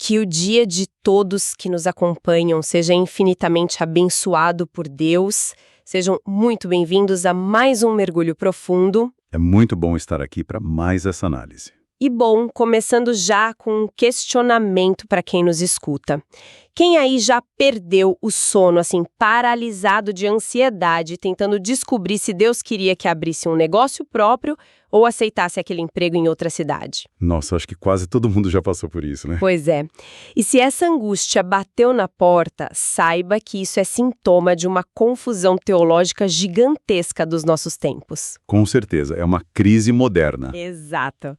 Que o dia de todos que nos acompanham seja infinitamente abençoado por Deus. Sejam muito bem-vindos a mais um mergulho profundo. É muito bom estar aqui para mais essa análise. E bom, começando já com um questionamento para quem nos escuta. Quem aí já perdeu o sono, assim, paralisado de ansiedade, tentando descobrir se Deus queria que abrisse um negócio próprio ou aceitasse aquele emprego em outra cidade? Nossa, acho que quase todo mundo já passou por isso, né? Pois é. E se essa angústia bateu na porta, saiba que isso é sintoma de uma confusão teológica gigantesca dos nossos tempos. Com certeza, é uma crise moderna. Exato.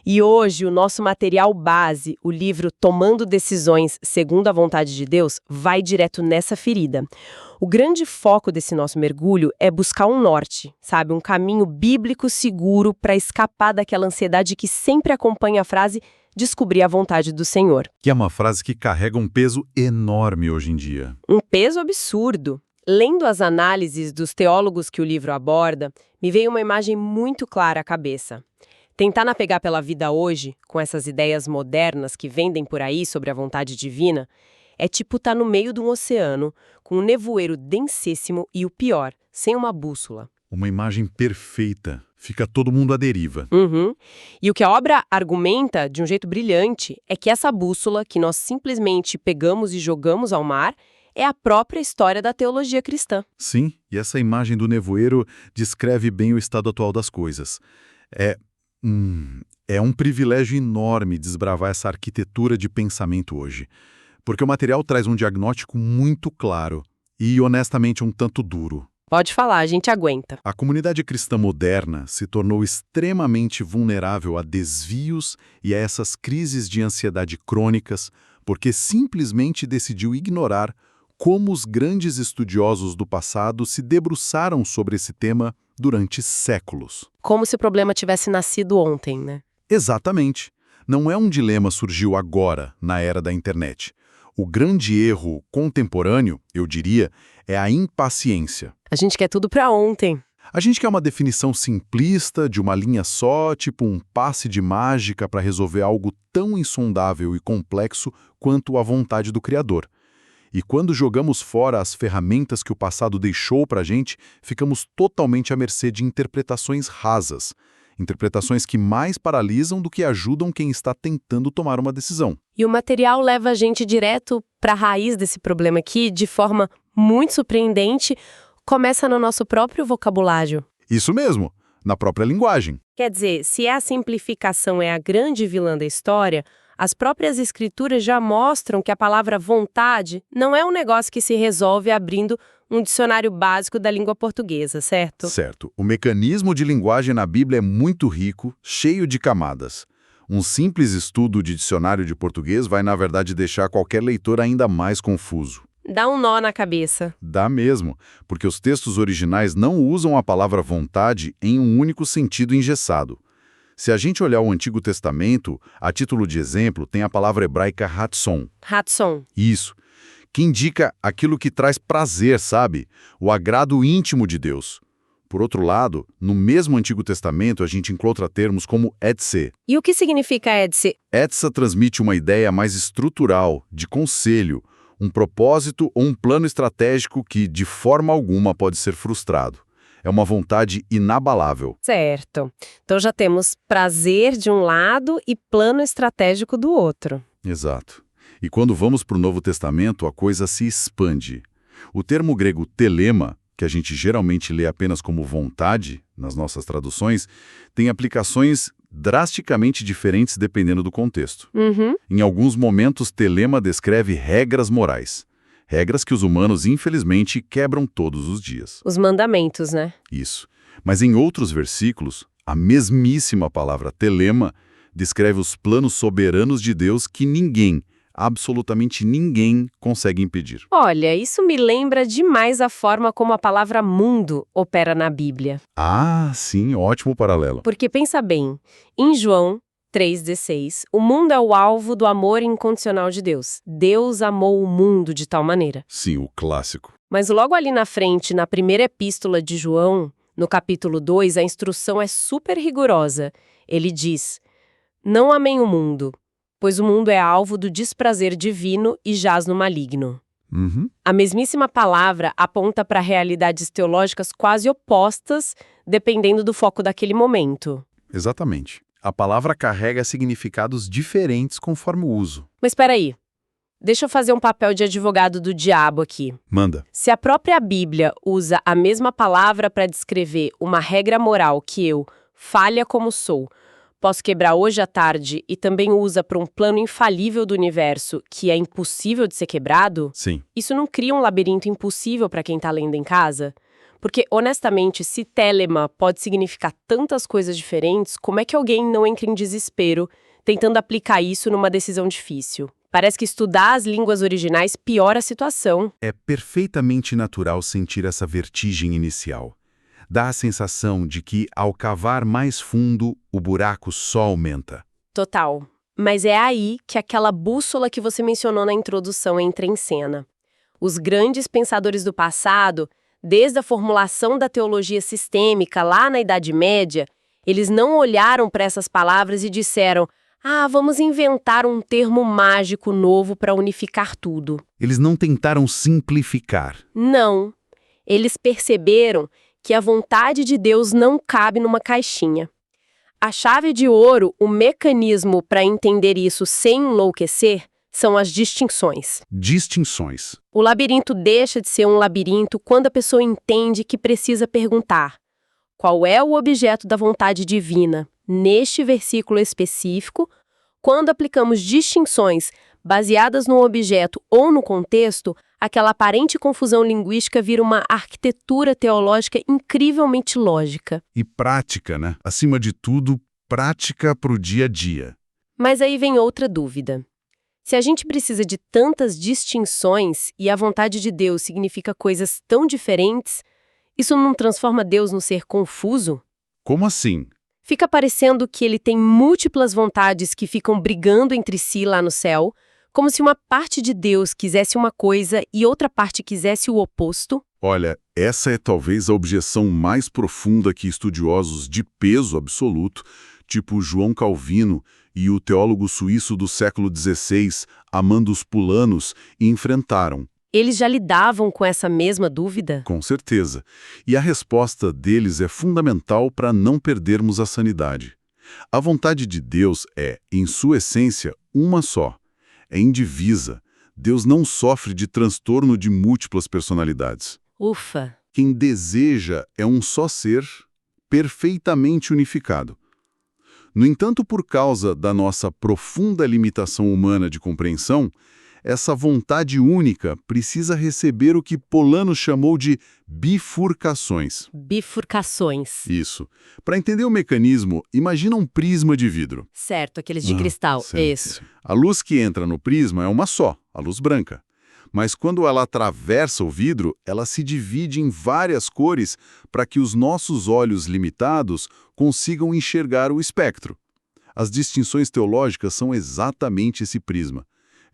E hoje o nosso material base, o livro Tomando Decisões Segundo a Vontade de Deus, vai direto nessa ferida. O grande foco desse nosso mergulho é buscar um norte, sabe? Um caminho bíblico seguro para escapar daquela ansiedade que sempre acompanha a frase descobrir a vontade do Senhor. Que é uma frase que carrega um peso enorme hoje em dia. Um peso absurdo. Lendo as análises dos teólogos que o livro aborda, me veio uma imagem muito clara à cabeça. Tentar navegar pela vida hoje, com essas ideias modernas que vendem por aí sobre a vontade divina, é tipo estar no meio de um oceano, com um nevoeiro densíssimo e o pior, sem uma bússola. Uma imagem perfeita. Fica todo mundo à deriva. E o que a obra argumenta, de um jeito brilhante, é que essa bússola, que nós simplesmente pegamos e jogamos ao mar, é a própria história da teologia cristã. Sim, e essa imagem do nevoeiro descreve bem o estado atual das coisas. É um privilégio enorme desbravar essa arquitetura de pensamento hoje, porque o material traz um diagnóstico muito claro e, honestamente, um tanto duro. Pode falar, a gente aguenta. A comunidade cristã moderna se tornou extremamente vulnerável a desvios e a essas crises de ansiedade crônicas, porque simplesmente decidiu ignorar como os grandes estudiosos do passado se debruçaram sobre esse tema durante séculos. Como se o problema tivesse nascido ontem, né? Exatamente. Não é um dilema surgiu agora, na era da internet. O grande erro contemporâneo, eu diria, é a impaciência. A gente quer tudo pra ontem. A gente quer uma definição simplista, de uma linha só, tipo um passe de mágica para resolver algo tão insondável e complexo quanto a vontade do Criador. E quando jogamos fora as ferramentas que o passado deixou para a gente, ficamos totalmente à mercê de interpretações rasas. Interpretações que mais paralisam do que ajudam quem está tentando tomar uma decisão. E o material leva a gente direto para a raiz desse problema aqui, de forma muito surpreendente, começa no nosso próprio vocabulário. Isso mesmo, na própria linguagem. Quer dizer, se a simplificação é a grande vilã da história, as próprias escrituras já mostram que a palavra vontade não é um negócio que se resolve abrindo um dicionário básico da língua portuguesa, certo? Certo. O mecanismo de linguagem na Bíblia é muito rico, cheio de camadas. Um simples estudo de dicionário de português vai, na verdade, deixar qualquer leitor ainda mais confuso. Dá um nó na cabeça. Dá mesmo, porque os textos originais não usam a palavra vontade em um único sentido engessado. Se a gente olhar o Antigo Testamento, a título de exemplo, tem a palavra hebraica ratson. Ratson. Isso, que indica aquilo que traz prazer, sabe? O agrado íntimo de Deus. Por outro lado, no mesmo Antigo Testamento, a gente encontra termos como etzê. E o que significa etzê? Etzê transmite uma ideia mais estrutural, de conselho, um propósito ou um plano estratégico que, de forma alguma, pode ser frustrado. É uma vontade inabalável. Certo. Então já temos prazer de um lado e plano estratégico do outro. Exato. E quando vamos para o Novo Testamento, a coisa se expande. O termo grego telema, que a gente geralmente lê apenas como vontade, nas nossas traduções, tem aplicações drasticamente diferentes dependendo do contexto. Em alguns momentos, telema descreve regras morais. Regras que os humanos, infelizmente, quebram todos os dias. Os mandamentos, né? Isso. Mas em outros versículos, a mesmíssima palavra telema descreve os planos soberanos de Deus que ninguém, absolutamente ninguém, consegue impedir. Olha, isso me lembra demais a forma como a palavra mundo opera na Bíblia. Ah, sim, ótimo paralelo. Porque pensa bem, em João 3,16, o mundo é o alvo do amor incondicional de Deus. Deus amou o mundo de tal maneira. Sim, o clássico. Mas logo ali na frente, na primeira epístola de João, no capítulo 2, a instrução é super rigorosa. Ele diz: não amem o mundo, pois o mundo é alvo do desprazer divino e jaz no maligno. A mesmíssima palavra aponta para realidades teológicas quase opostas, dependendo do foco daquele momento. Exatamente. A palavra carrega significados diferentes conforme o uso. Mas espera aí, deixa eu fazer um papel de advogado do diabo aqui. Manda. Se a própria Bíblia usa a mesma palavra para descrever uma regra moral que eu, falha como sou, posso quebrar hoje à tarde e também usa para um plano infalível do universo que é impossível de ser quebrado, Sim. isso não cria um labirinto impossível para quem está lendo em casa? Porque, honestamente, se telema pode significar tantas coisas diferentes, como é que alguém não entra em desespero tentando aplicar isso numa decisão difícil? Parece que estudar as línguas originais piora a situação. É perfeitamente natural sentir essa vertigem inicial. Dá a sensação de que, ao cavar mais fundo, o buraco só aumenta. Total. Mas é aí que aquela bússola que você mencionou na introdução entra em cena. Os grandes pensadores do passado, desde a formulação da teologia sistêmica lá na Idade Média, eles não olharam para essas palavras e disseram: vamos inventar um termo mágico novo para unificar tudo. Eles não tentaram simplificar. Não. Eles perceberam que a vontade de Deus não cabe numa caixinha. A chave de ouro, o mecanismo para entender isso sem enlouquecer, são as distinções. Distinções. O labirinto deixa de ser um labirinto quando a pessoa entende que precisa perguntar: qual é o objeto da vontade divina, neste versículo específico? Quando aplicamos distinções baseadas no objeto ou no contexto, aquela aparente confusão linguística vira uma arquitetura teológica incrivelmente lógica. E prática, né? Acima de tudo, prática para o dia a dia. Mas aí vem outra dúvida. Se a gente precisa de tantas distinções e a vontade de Deus significa coisas tão diferentes, isso não transforma Deus num ser confuso? Como assim? Fica parecendo que ele tem múltiplas vontades que ficam brigando entre si lá no céu, como se uma parte de Deus quisesse uma coisa e outra parte quisesse o oposto. Olha, essa é talvez a objeção mais profunda que estudiosos de peso absoluto, tipo João Calvino e o teólogo suíço do século XVI, Amandus Pulanos, enfrentaram. Eles já lidavam com essa mesma dúvida? Com certeza. E a resposta deles é fundamental para não perdermos a sanidade. A vontade de Deus é, em sua essência, uma só. É indivisa. Deus não sofre de transtorno de múltiplas personalidades. Ufa! Quem deseja é um só ser, perfeitamente unificado. No entanto, por causa da nossa profunda limitação humana de compreensão, essa vontade única precisa receber o que Polano chamou de bifurcações. Bifurcações. Isso. Para entender o mecanismo, imagina um prisma de vidro. Certo, aqueles de cristal. Sim. Isso. A luz que entra no prisma é uma só, a luz branca. Mas quando ela atravessa o vidro, ela se divide em várias cores para que os nossos olhos limitados consigam enxergar o espectro. As distinções teológicas são exatamente esse prisma.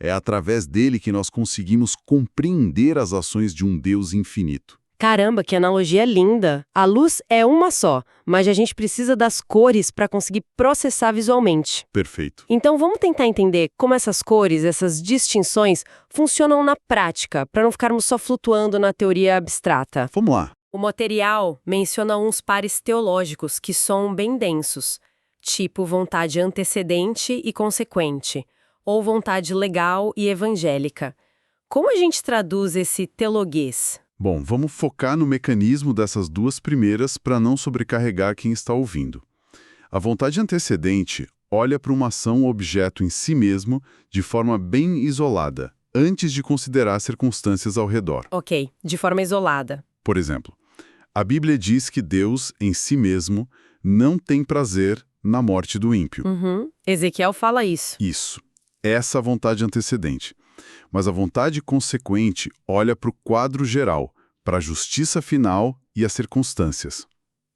É através dele que nós conseguimos compreender as ações de um Deus infinito. Caramba, que analogia linda! A luz é uma só, mas a gente precisa das cores para conseguir processar visualmente. Perfeito. Então vamos tentar entender como essas cores, essas distinções, funcionam na prática, para não ficarmos só flutuando na teoria abstrata. Vamos lá. O material menciona uns pares teológicos que são bem densos, tipo vontade antecedente e consequente, ou vontade legal e evangélica. Como a gente traduz esse teloguês? Bom, vamos focar no mecanismo dessas duas primeiras para não sobrecarregar quem está ouvindo. A vontade antecedente olha para uma ação ou objeto em si mesmo de forma bem isolada, antes de considerar circunstâncias ao redor. Ok, de forma isolada. Por exemplo, a Bíblia diz que Deus, em si mesmo, não tem prazer na morte do ímpio. Ezequiel fala isso. Isso. Essa vontade antecedente. Mas a vontade consequente olha para o quadro geral, para a justiça final e as circunstâncias.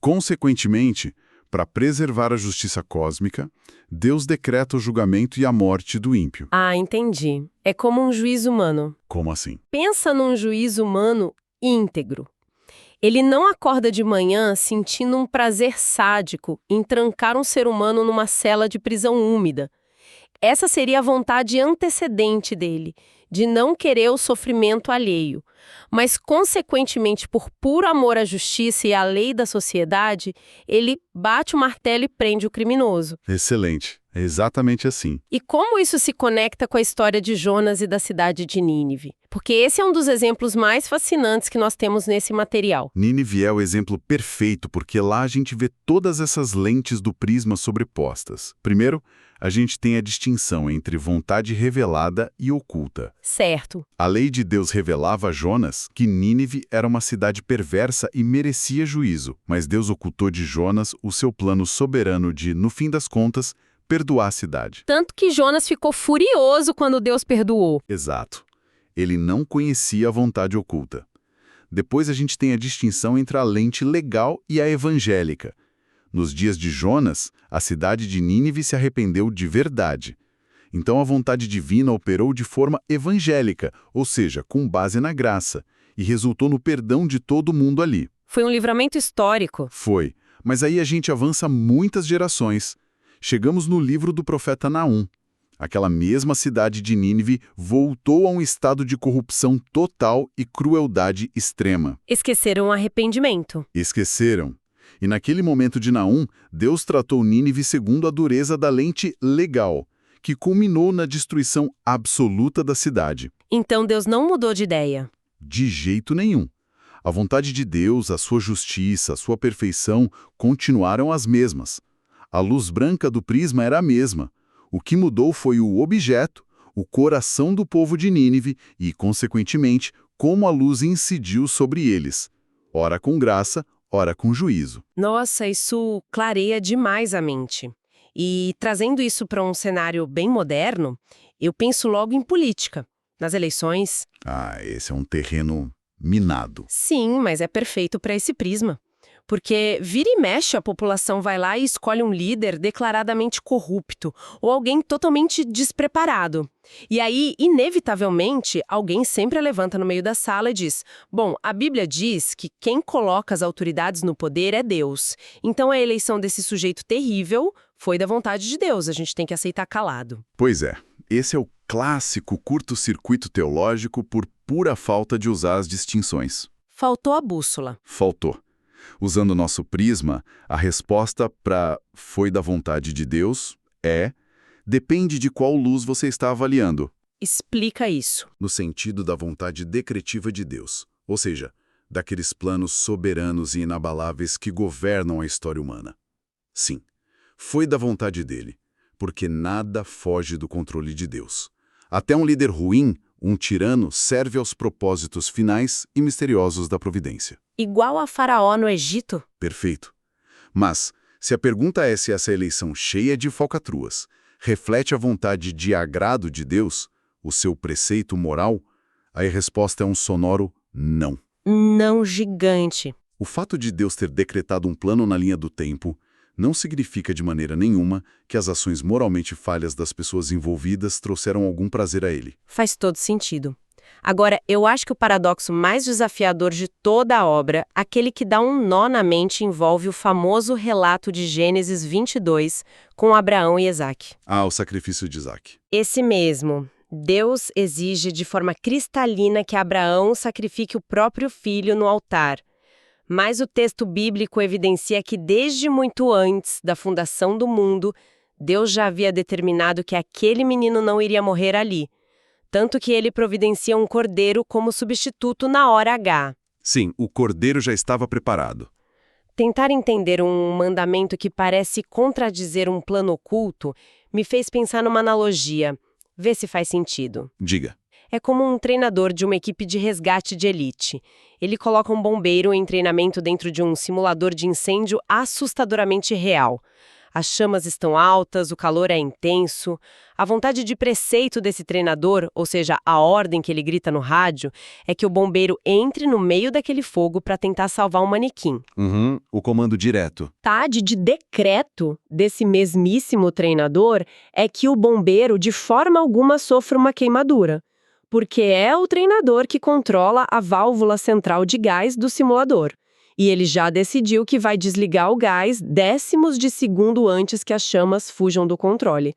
Consequentemente, para preservar a justiça cósmica, Deus decreta o julgamento e a morte do ímpio. Ah, entendi. É como um juiz humano. Como assim? Pensa num juiz humano íntegro. Ele não acorda de manhã sentindo um prazer sádico em trancar um ser humano numa cela de prisão úmida. essa seria a vontade antecedente dele, de não querer o sofrimento alheio. Mas, consequentemente, por puro amor à justiça e à lei da sociedade, ele bate o martelo e prende o criminoso. Excelente. É exatamente assim. E como isso se conecta com a história de Jonas e da cidade de Nínive? Porque esse é um dos exemplos mais fascinantes que nós temos nesse material. Nínive é o exemplo perfeito, porque lá a gente vê todas essas lentes do prisma sobrepostas. Primeiro, a gente tem a distinção entre vontade revelada e oculta. Certo. A lei de Deus revelava a Jonas que Nínive era uma cidade perversa e merecia juízo, mas Deus ocultou de Jonas o seu plano soberano de, no fim das contas, perdoar a cidade. Tanto que Jonas ficou furioso quando Deus perdoou. Exato. Ele não conhecia a vontade oculta. Depois a gente tem a distinção entre a lente legal e a evangélica. Nos dias de Jonas, a cidade de Nínive se arrependeu de verdade. Então a vontade divina operou de forma evangélica, ou seja, com base na graça, e resultou no perdão de todo mundo ali. Foi um livramento histórico. Foi, mas aí a gente avança muitas gerações. Chegamos no livro do profeta Naum. Aquela mesma cidade de Nínive voltou a um estado de corrupção total e crueldade extrema. Esqueceram o arrependimento. Esqueceram. E naquele momento de Naum, Deus tratou Nínive segundo a dureza da lente legal, que culminou na destruição absoluta da cidade. Então Deus não mudou de ideia. De jeito nenhum. A vontade de Deus, a sua justiça, a sua perfeição continuaram as mesmas. A luz branca do prisma era a mesma. O que mudou foi o objeto, o coração do povo de Nínive e, consequentemente, como a luz incidiu sobre eles. Ora com graça, ora com juízo. Nossa, isso clareia demais a mente. E trazendo isso para um cenário bem moderno, eu penso logo em política, nas eleições. Esse é um terreno minado. Sim, mas é perfeito para esse prisma. Porque vira e mexe a população vai lá e escolhe um líder declaradamente corrupto ou alguém totalmente despreparado. E aí, inevitavelmente, alguém sempre levanta no meio da sala e diz: bom, a Bíblia diz que quem coloca as autoridades no poder é Deus. Então a eleição desse sujeito terrível foi da vontade de Deus, a gente tem que aceitar calado. Pois é, esse é o clássico curto-circuito teológico por pura falta de usar as distinções. Faltou a bússola. Faltou. Usando nosso prisma, a resposta para foi da vontade de Deus depende de qual luz você está avaliando. Explica isso. No sentido da vontade decretiva de Deus, ou seja, daqueles planos soberanos e inabaláveis que governam a história humana. Sim, foi da vontade dele, porque nada foge do controle de Deus. Até um líder ruim, um tirano, serve aos propósitos finais e misteriosos da providência. Igual a Faraó no Egito? Perfeito. Mas, se a pergunta é se essa eleição cheia de falcatruas reflete a vontade de agrado de Deus, o seu preceito moral, a resposta é um sonoro não. Não gigante. O fato de Deus ter decretado um plano na linha do tempo não significa de maneira nenhuma que as ações moralmente falhas das pessoas envolvidas trouxeram algum prazer a ele. Faz todo sentido. Agora, eu acho que o paradoxo mais desafiador de toda a obra, aquele que dá um nó na mente, envolve o famoso relato de Gênesis 22, com Abraão e Isaque. O sacrifício de Isaque. Esse mesmo. Deus exige de forma cristalina que Abraão sacrifique o próprio filho no altar. Mas o texto bíblico evidencia que desde muito antes da fundação do mundo, Deus já havia determinado que aquele menino não iria morrer ali. Tanto que ele providencia um cordeiro como substituto na hora H. Sim, o cordeiro já estava preparado. Tentar entender um mandamento que parece contradizer um plano oculto me fez pensar numa analogia. Vê se faz sentido. Diga. É como um treinador de uma equipe de resgate de elite. Ele coloca um bombeiro em treinamento dentro de um simulador de incêndio assustadoramente real. As chamas estão altas, o calor é intenso. A vontade de preceito desse treinador, ou seja, a ordem que ele grita no rádio, é que o bombeiro entre no meio daquele fogo para tentar salvar um manequim. O comando direto. De decreto desse mesmíssimo treinador é que o bombeiro de forma alguma sofra uma queimadura, porque é o treinador que controla a válvula central de gás do simulador. E ele já decidiu que vai desligar o gás décimos de segundo antes que as chamas fujam do controle.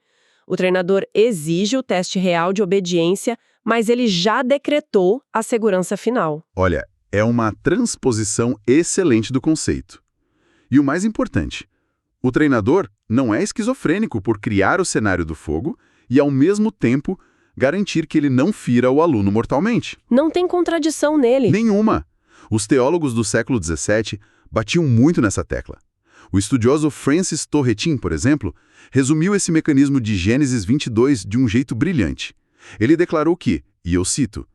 O treinador exige o teste real de obediência, mas ele já decretou a segurança final. Olha, é uma transposição excelente do conceito. E o mais importante, o treinador não é esquizofrênico por criar o cenário do fogo e, ao mesmo tempo, garantir que ele não fira o aluno mortalmente. Não tem contradição nele. Nenhuma. Os teólogos do século XVII batiam muito nessa tecla. O estudioso Francis Turretin, por exemplo, resumiu esse mecanismo de Gênesis 22 de um jeito brilhante. Ele declarou que, e eu cito,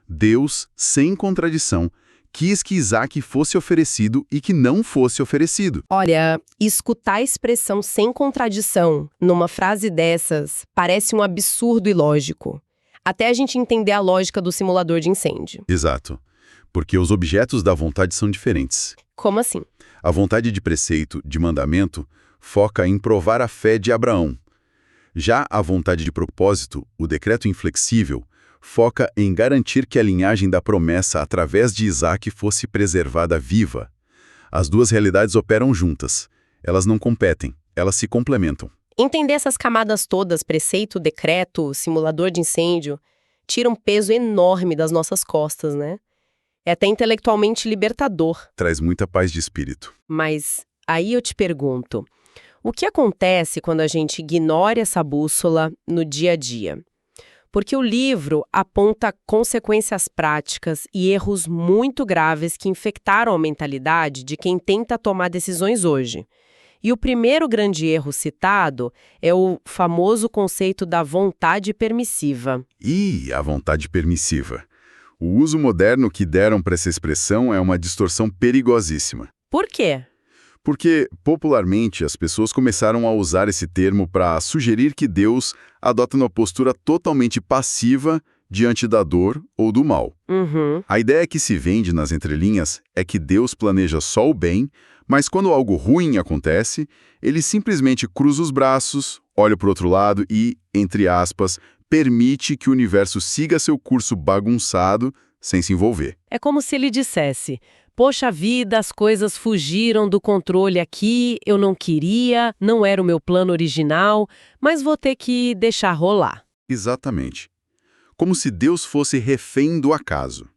Deus, sem contradição, quis que Isaac fosse oferecido e que não fosse oferecido. Olha, escutar a expressão sem contradição numa frase dessas parece um absurdo ilógico. Até a gente entender a lógica do simulador de incêndio. Exato. Porque os objetos da vontade são diferentes. Como assim? A vontade de preceito, de mandamento, foca em provar a fé de Abraão. Já a vontade de propósito, o decreto inflexível, foca em garantir que a linhagem da promessa através de Isaac fosse preservada viva. As duas realidades operam juntas. Elas não competem, elas se complementam. Entender essas camadas todas, preceito, decreto, simulador de incêndio, tira um peso enorme das nossas costas, né? É até intelectualmente libertador. Traz muita paz de espírito. Mas aí eu te pergunto, o que acontece quando a gente ignora essa bússola no dia a dia? Porque o livro aponta consequências práticas e erros muito graves que infectaram a mentalidade de quem tenta tomar decisões hoje. E o primeiro grande erro citado é o famoso conceito da vontade permissiva. E a vontade permissiva. O uso moderno que deram para essa expressão é uma distorção perigosíssima. Por quê? Porque, popularmente, as pessoas começaram a usar esse termo para sugerir que Deus adota uma postura totalmente passiva diante da dor ou do mal. A ideia que se vende nas entrelinhas é que Deus planeja só o bem, mas quando algo ruim acontece, ele simplesmente cruza os braços, olha para o outro lado e, entre aspas, permite que o universo siga seu curso bagunçado sem se envolver. É como se ele dissesse, poxa vida, as coisas fugiram do controle aqui, eu não queria, não era o meu plano original, mas vou ter que deixar rolar. Exatamente. Como se Deus fosse refém do acaso.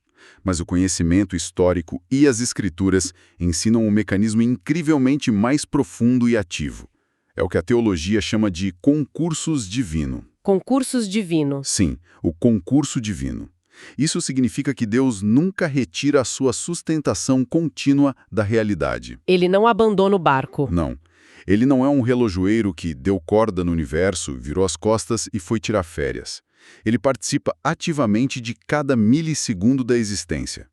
Mas o conhecimento histórico e as escrituras ensinam um mecanismo incrivelmente mais profundo e ativo. É o que a teologia chama de concursus divino. Concursos divinos. Sim, o concurso divino. Isso significa que Deus nunca retira a sua sustentação contínua da realidade. Ele não abandona o barco. Não. Ele não é um relojoeiro que deu corda no universo, virou as costas e foi tirar férias. Ele participa ativamente de cada milissegundo da existência.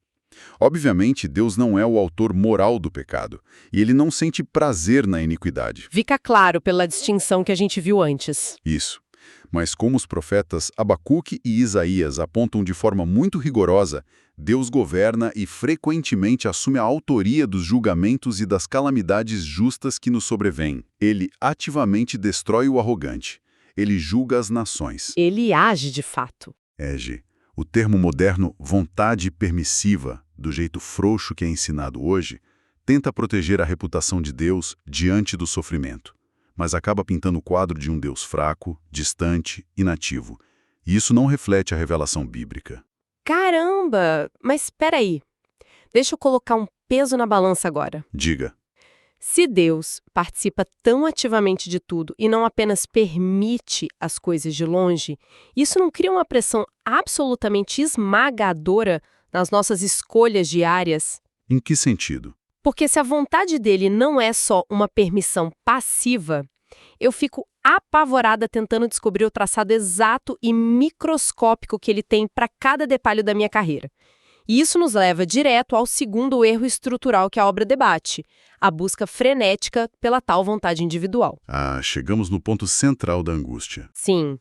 Obviamente, Deus não é o autor moral do pecado, e ele não sente prazer na iniquidade. Fica claro pela distinção que a gente viu antes. Isso. Mas como os profetas Abacuque e Isaías apontam de forma muito rigorosa, Deus governa e frequentemente assume a autoria dos julgamentos e das calamidades justas que nos sobrevêm. Ele ativamente destrói o arrogante. Ele julga as nações. Ele age de fato. Ege. O termo moderno vontade permissiva, do jeito frouxo que é ensinado hoje, tenta proteger a reputação de Deus diante do sofrimento, mas acaba pintando o quadro de um Deus fraco, distante, inativo. E isso não reflete a revelação bíblica. Caramba! Mas espera aí. Deixa eu colocar um peso na balança agora. Diga. Se Deus participa tão ativamente de tudo e não apenas permite as coisas de longe, isso não cria uma pressão absolutamente esmagadora nas nossas escolhas diárias? Em que sentido? Porque se a vontade dele não é só uma permissão passiva, eu fico apavorada tentando descobrir o traçado exato e microscópico que ele tem para cada detalhe da minha carreira. E isso nos leva direto ao segundo erro estrutural que a obra debate, a busca frenética pela tal vontade individual. Chegamos no ponto central da angústia. Sim.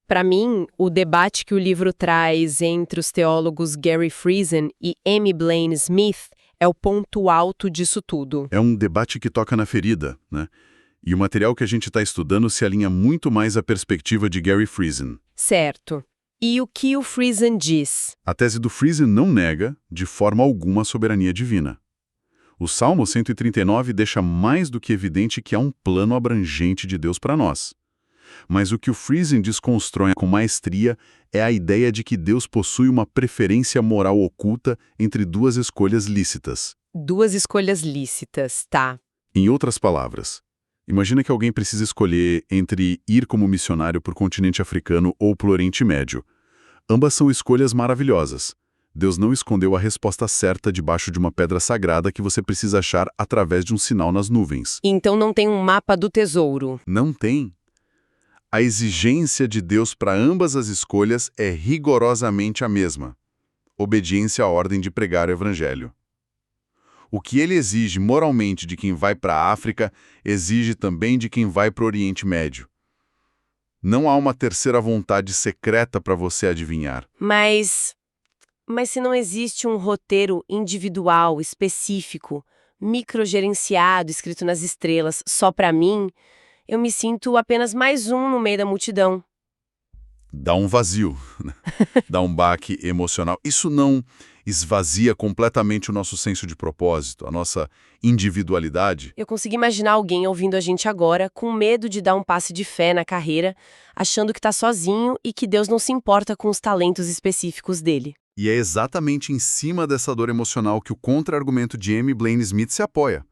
Para mim, o debate que o livro traz entre os teólogos Gary Friesen e Amy Blaine Smith é o ponto alto disso tudo. É um debate que toca na ferida, né? E o material que a gente está estudando se alinha muito mais à perspectiva de Gary Friesen. Certo. E o que o Friesen diz? A tese do Friesen não nega, de forma alguma, a soberania divina. O Salmo 139 deixa mais do que evidente que há um plano abrangente de Deus para nós. Mas o que o Friesen desconstrói com maestria é a ideia de que Deus possui uma preferência moral oculta entre duas escolhas lícitas. Duas escolhas lícitas, tá. Em outras palavras, imagina que alguém precisa escolher entre ir como missionário para o continente africano ou para o Oriente Médio. Ambas são escolhas maravilhosas. Deus não escondeu a resposta certa debaixo de uma pedra sagrada que você precisa achar através de um sinal nas nuvens. Então não tem um mapa do tesouro. Não tem. A exigência de Deus para ambas as escolhas é rigorosamente a mesma: obediência à ordem de pregar o Evangelho. O que ele exige moralmente de quem vai para a África, exige também de quem vai para o Oriente Médio. Não há uma terceira vontade secreta para você adivinhar. Mas se não existe um roteiro individual, específico, microgerenciado, escrito nas estrelas, só para mim, eu me sinto apenas mais um no meio da multidão. Dá um vazio, né? Dá um baque emocional. Isso não esvazia completamente o nosso senso de propósito, a nossa individualidade? Eu consigo imaginar alguém ouvindo a gente agora com medo de dar um passe de fé na carreira, achando que está sozinho e que Deus não se importa com os talentos específicos dele. E é exatamente em cima dessa dor emocional que o contra-argumento de M. Blaine Smith se apoia.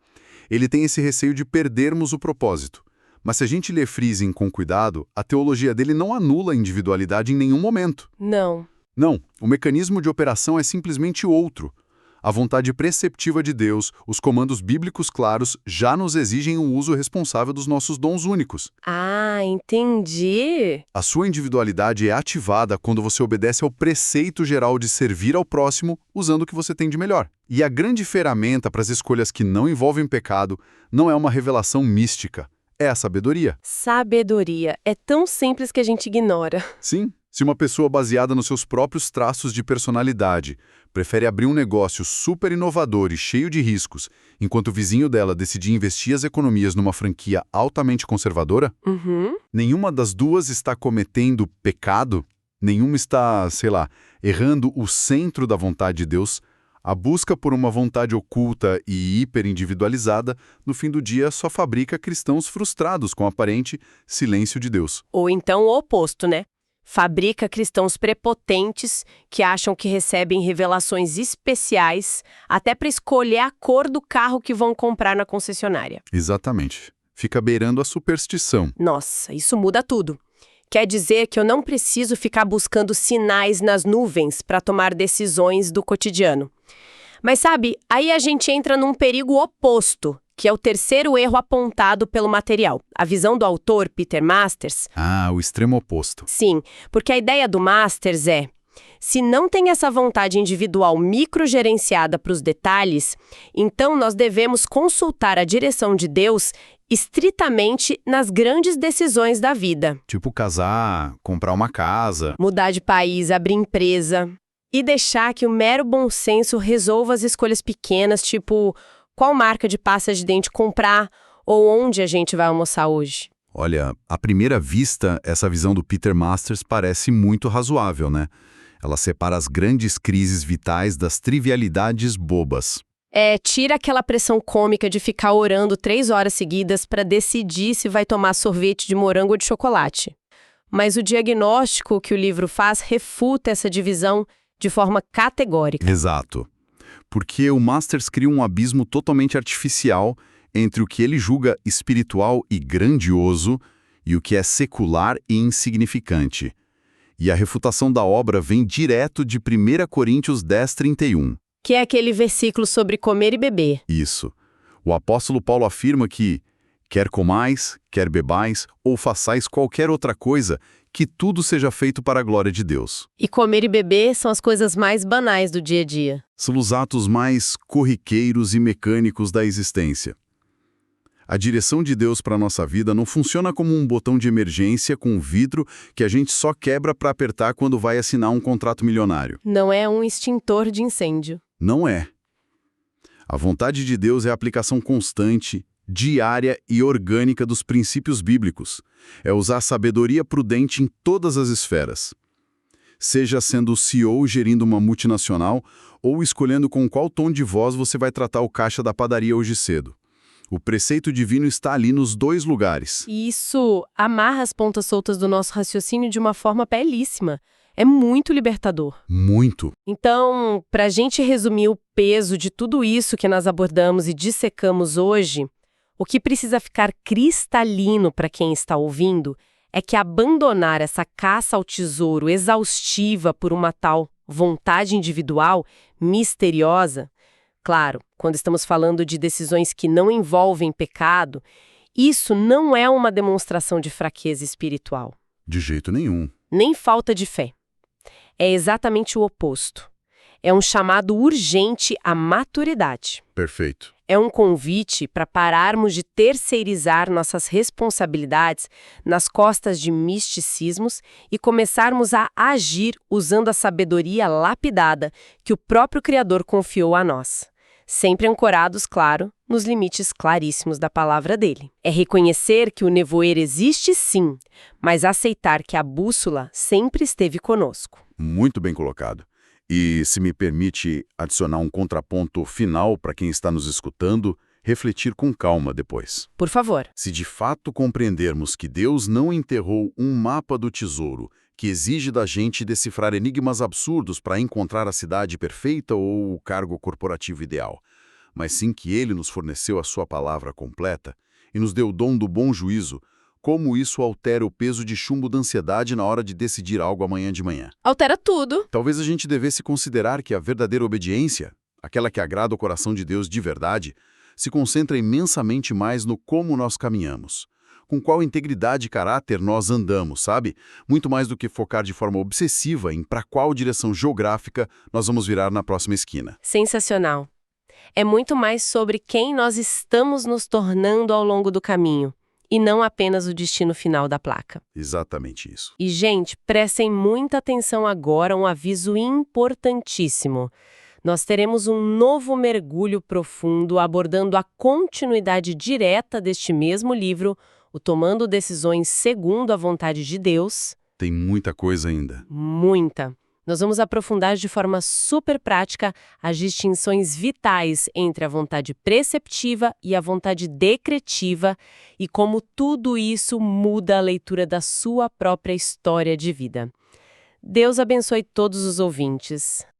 Ele tem esse receio de perdermos o propósito. Mas se a gente lê Friesen com cuidado, a teologia dele não anula a individualidade em nenhum momento. Não. Não, o mecanismo de operação é simplesmente outro. A vontade preceptiva de Deus, os comandos bíblicos claros, já nos exigem o uso responsável dos nossos dons únicos. Ah, entendi. A sua individualidade é ativada quando você obedece ao preceito geral de servir ao próximo usando o que você tem de melhor. E a grande ferramenta para as escolhas que não envolvem pecado não é uma revelação mística, é a sabedoria. Sabedoria. É tão simples que a gente ignora. Sim. Se uma pessoa baseada nos seus próprios traços de personalidade prefere abrir um negócio super inovador e cheio de riscos, enquanto o vizinho dela decidir investir as economias numa franquia altamente conservadora, nenhuma das duas está cometendo pecado, nenhuma está, errando o centro da vontade de Deus. A busca por uma vontade oculta e hiperindividualizada, no fim do dia, só fabrica cristãos frustrados com o aparente silêncio de Deus. Ou então o oposto, né? Fabrica cristãos prepotentes que acham que recebem revelações especiais até para escolher a cor do carro que vão comprar na concessionária. Exatamente. Fica beirando a superstição. Nossa, isso muda tudo. Quer dizer que eu não preciso ficar buscando sinais nas nuvens para tomar decisões do cotidiano. Mas sabe, aí a gente entra num perigo oposto, que é o terceiro erro apontado pelo material. A visão do autor, Peter Masters... Ah, o extremo oposto. Sim, porque a ideia do Masters é: se não tem essa vontade individual microgerenciada para os detalhes, então nós devemos consultar a direção de Deus estritamente nas grandes decisões da vida. Tipo casar, comprar uma casa. Mudar de país, abrir empresa. E deixar que o mero bom senso resolva as escolhas pequenas, tipo qual marca de pasta de dente comprar ou onde a gente vai almoçar hoje. Olha, à primeira vista, essa visão do Peter Masters parece muito razoável, né? Ela separa as grandes crises vitais das trivialidades bobas. Tira aquela pressão cômica de ficar orando 3 horas seguidas para decidir se vai tomar sorvete de morango ou de chocolate. Mas o diagnóstico que o livro faz refuta essa divisão de forma categórica. Exato. Porque o Masters cria um abismo totalmente artificial entre o que ele julga espiritual e grandioso e o que é secular e insignificante. E a refutação da obra vem direto de 1 Coríntios 10:31. Que é aquele versículo sobre comer e beber. Isso. O apóstolo Paulo afirma que quer comais, quer bebais ou façais qualquer outra coisa, que tudo seja feito para a glória de Deus. E comer e beber são as coisas mais banais do dia a dia. São os atos mais corriqueiros e mecânicos da existência. A direção de Deus para a nossa vida não funciona como um botão de emergência com vidro que a gente só quebra para apertar quando vai assinar um contrato milionário. Não é um extintor de incêndio. Não é. A vontade de Deus é a aplicação constante, diária e orgânica dos princípios bíblicos. É usar sabedoria prudente em todas as esferas. Seja sendo o CEO gerindo uma multinacional ou escolhendo com qual tom de voz você vai tratar o caixa da padaria hoje cedo. O preceito divino está ali nos dois lugares. E isso amarra as pontas soltas do nosso raciocínio de uma forma belíssima. É muito libertador. Muito. Então, para a gente resumir o peso de tudo isso que nós abordamos e dissecamos hoje, o que precisa ficar cristalino para quem está ouvindo é que abandonar essa caça ao tesouro exaustiva por uma tal vontade individual misteriosa, claro, quando estamos falando de decisões que não envolvem pecado, isso não é uma demonstração de fraqueza espiritual. De jeito nenhum. Nem falta de fé. É exatamente o oposto. É um chamado urgente à maturidade. Perfeito. É um convite para pararmos de terceirizar nossas responsabilidades nas costas de misticismos e começarmos a agir usando a sabedoria lapidada que o próprio Criador confiou a nós. Sempre ancorados, claro, nos limites claríssimos da palavra dele. É reconhecer que o nevoeiro existe sim, mas aceitar que a bússola sempre esteve conosco. Muito bem colocado. E, se me permite adicionar um contraponto final para quem está nos escutando, refletir com calma depois. Por favor. Se de fato compreendermos que Deus não enterrou um mapa do tesouro que exige da gente decifrar enigmas absurdos para encontrar a cidade perfeita ou o cargo corporativo ideal, mas sim que Ele nos forneceu a sua palavra completa e nos deu o dom do bom juízo, como isso altera o peso de chumbo da ansiedade na hora de decidir algo amanhã de manhã. Altera tudo. Talvez a gente devesse considerar que a verdadeira obediência, aquela que agrada o coração de Deus de verdade, se concentra imensamente mais no como nós caminhamos. Com qual integridade e caráter nós andamos, sabe? Muito mais do que focar de forma obsessiva em para qual direção geográfica nós vamos virar na próxima esquina. Sensacional. É muito mais sobre quem nós estamos nos tornando ao longo do caminho, e não apenas o destino final da placa. Exatamente isso. E, gente, prestem muita atenção agora, um aviso importantíssimo. Nós teremos um novo mergulho profundo abordando a continuidade direta deste mesmo livro, o Tomando Decisões Segundo a Vontade de Deus. Tem muita coisa ainda. Muita. Nós vamos aprofundar de forma super prática as distinções vitais entre a vontade preceptiva e a vontade decretiva e como tudo isso muda a leitura da sua própria história de vida. Deus abençoe todos os ouvintes.